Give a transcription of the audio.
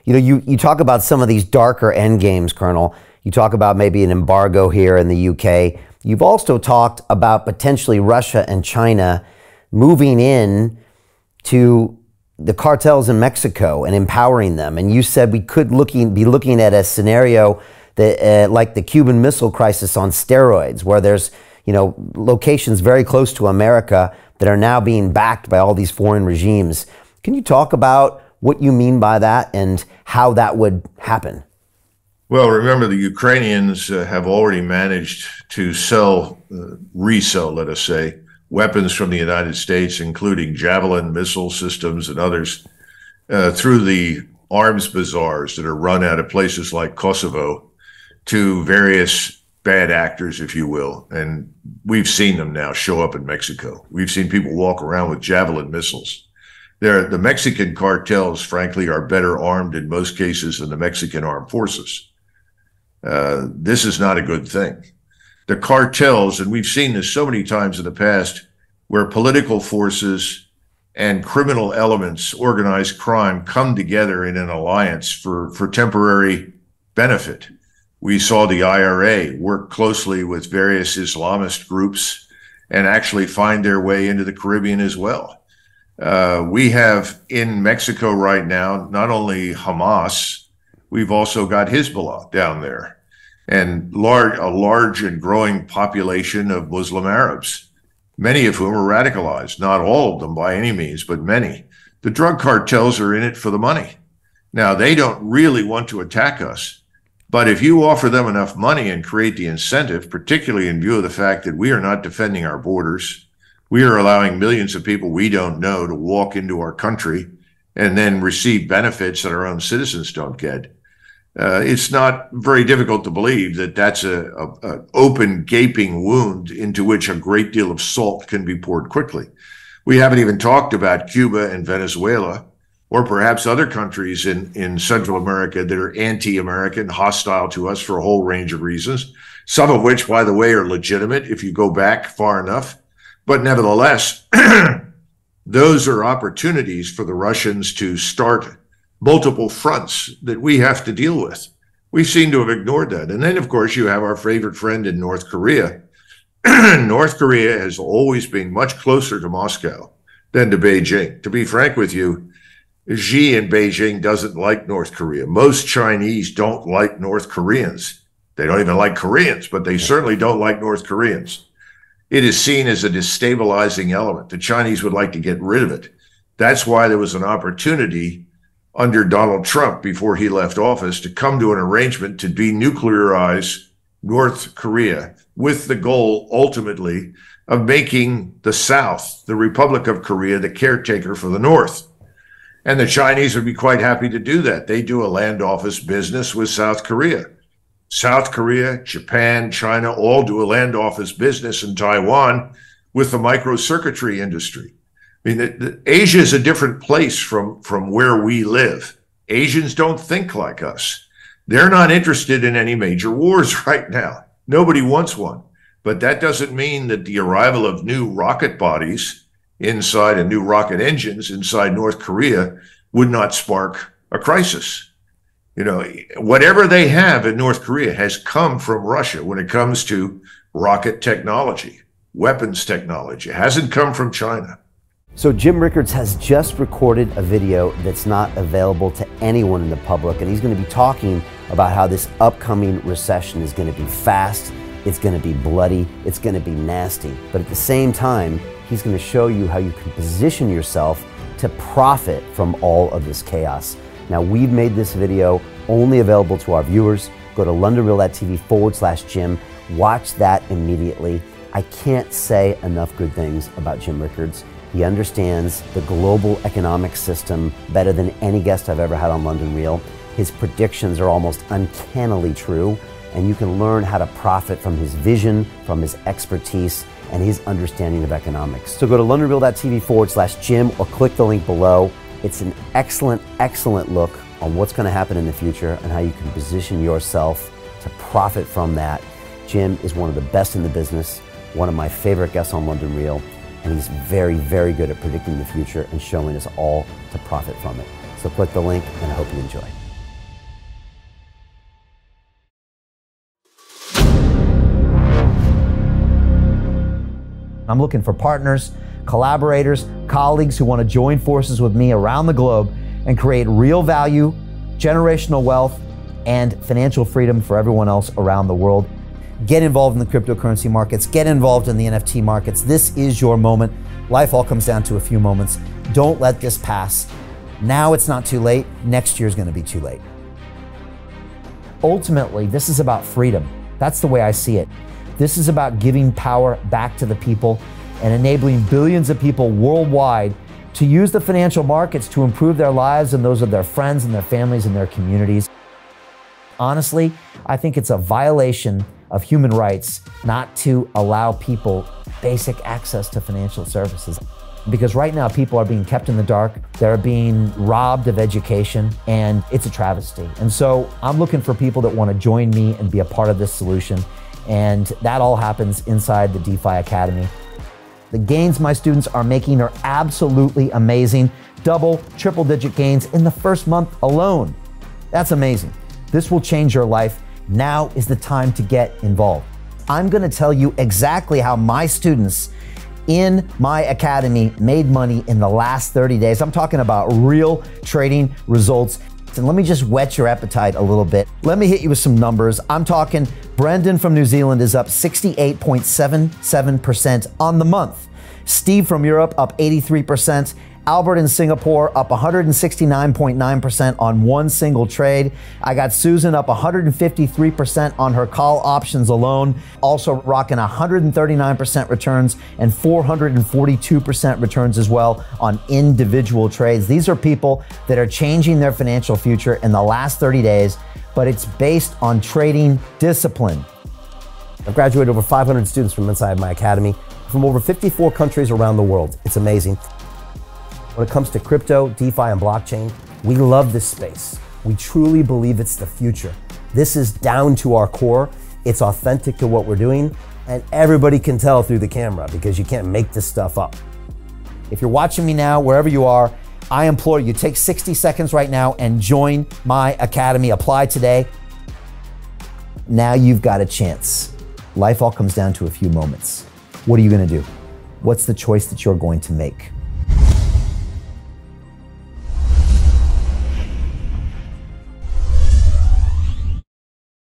You talk about some of these darker end games, Colonel. You talk about maybe an embargo here in the UK. You've also talked about potentially Russia and China moving in to the cartels in Mexico and empowering them. And you said we could be looking at a scenario that, like the Cuban Missile Crisis on steroids, where there's locations very close to America that are now being backed by all these foreign regimes. Can you talk about what you mean by that and how that would happen? Well, remember, the Ukrainians have already managed to resell, let us say, weapons from the United States, including Javelin missile systems and others, through the arms bazaars that are run out of places like Kosovo to various bad actors, if you will. And we've seen them now show up in Mexico. We've seen people walk around with Javelin missiles. The Mexican cartels, frankly, are better armed in most cases than the Mexican armed forces. This is not a good thing. The cartels, and we've seen this so many times in the past, where political forces and criminal elements, organized crime, come together in an alliance for temporary benefit. We saw the IRA work closely with various Islamist groups and actually find their way into the Caribbean as well. We have in Mexico right now, not only Hamas, we've also got Hezbollah down there, and a large and growing population of Muslim Arabs, many of whom are radicalized, not all of them by any means, but many. The drug cartels are in it for the money. Now, they don't really want to attack us, but if you offer them enough money and create the incentive, particularly in view of the fact that we are not defending our borders, we are allowing millions of people we don't know to walk into our country and then receive benefits that our own citizens don't get. It's not very difficult to believe that that's an open, gaping wound into which a great deal of salt can be poured quickly. We haven't even talked about Cuba and Venezuela, or perhaps other countries in Central America that are anti-American, hostile to us for a whole range of reasons, some of which, by the way, are legitimate if you go back far enough. But nevertheless, those are opportunities for the Russians to start multiple fronts that we have to deal with. We seem to have ignored that. And then, of course, you have our favorite friend in North Korea. North Korea has always been much closer to Moscow than to Beijing. To be frank with you, Xi in Beijing doesn't like North Korea. Most Chinese don't like North Koreans. They don't even like Koreans, but they certainly don't like North Koreans. It is seen as a destabilizing element. The Chinese would like to get rid of it. That's why there was an opportunity under Donald Trump before he left office to come to an arrangement to denuclearize North Korea, with the goal ultimately of making the South, the Republic of Korea, the caretaker for the North. And the Chinese would be quite happy to do that. They do a land office business with South Korea. South Korea, Japan, China all do a land office business in Taiwan with the microcircuitry industry. I mean, Asia is a different place from where we live. Asians don't think like us. They're not interested in any major wars right now. Nobody wants one. But that doesn't mean that the arrival of new rocket bodies inside and new rocket engines inside North Korea would not spark a crisis. Whatever they have in North Korea has come from Russia when it comes to rocket technology, weapons technology. It hasn't come from China. So Jim Rickards has just recorded a video that's not available to anyone in the public, and he's going to be talking about how this upcoming recession is going to be fast, it's going to be bloody, it's going to be nasty. But at the same time, he's going to show you how you can position yourself to profit from all of this chaos. Now, we've made this video only available to our viewers. Go to londonreal.tv/Jim. Watch that immediately. I can't say enough good things about Jim Rickards. He understands the global economic system better than any guest I've ever had on London Real. His predictions are almost uncannily true, and you can learn how to profit from his vision, from his expertise, and his understanding of economics. So go to londonreal.tv/Jim or click the link below. It's an excellent, excellent look on what's going to happen in the future and how you can position yourself to profit from that. Jim is one of the best in the business, one of my favorite guests on London Real, and he's very, very good at predicting the future and showing us all to profit from it. So click the link, and I hope you enjoy. I'm looking for partners, collaborators, colleagues who want to join forces with me around the globe and create real value, generational wealth, and financial freedom for everyone else around the world. Get involved in the cryptocurrency markets, get involved in the NFT markets. This is your moment. Life all comes down to a few moments. Don't let this pass. Now it's not too late. Next year's going to be too late. Ultimately, this is about freedom. That's the way I see it. This is about giving power back to the people and enabling billions of people worldwide to use the financial markets to improve their lives and those of their friends and their families and their communities. Honestly, I think it's a violation of human rights not to allow people basic access to financial services. Because right now people are being kept in the dark, they're being robbed of education, and it's a travesty. And so I'm looking for people that want to join me and be a part of this solution. And that all happens inside the DeFi Academy. The gains my students are making are absolutely amazing. Double, triple-digit gains in the first month alone. That's amazing. This will change your life. Now is the time to get involved. I'm going to tell you exactly how my students in my academy made money in the last 30 days. I'm talking about real trading results. And let me just whet your appetite a little bit. Let me hit you with some numbers. I'm talking Brendan from New Zealand is up 68.77% on the month. Steve from Europe up 83%. Albert in Singapore up 169.9% on one single trade. I got Susan up 153% on her call options alone, also rocking 139% returns and 442% returns as well on individual trades. These are people that are changing their financial future in the last 30 days, but it's based on trading discipline. I've graduated over 500 students from inside my academy from over 54 countries around the world. It's amazing. When it comes to crypto, DeFi, and blockchain, we love this space. We truly believe it's the future. This is down to our core. It's authentic to what we're doing, and everybody can tell through the camera because you can't make this stuff up. If you're watching me now, wherever you are, I implore you, take 60 seconds right now and join my academy. Apply today. Now you've got a chance. Life all comes down to a few moments. What are you going to do? What's the choice that you're going to make?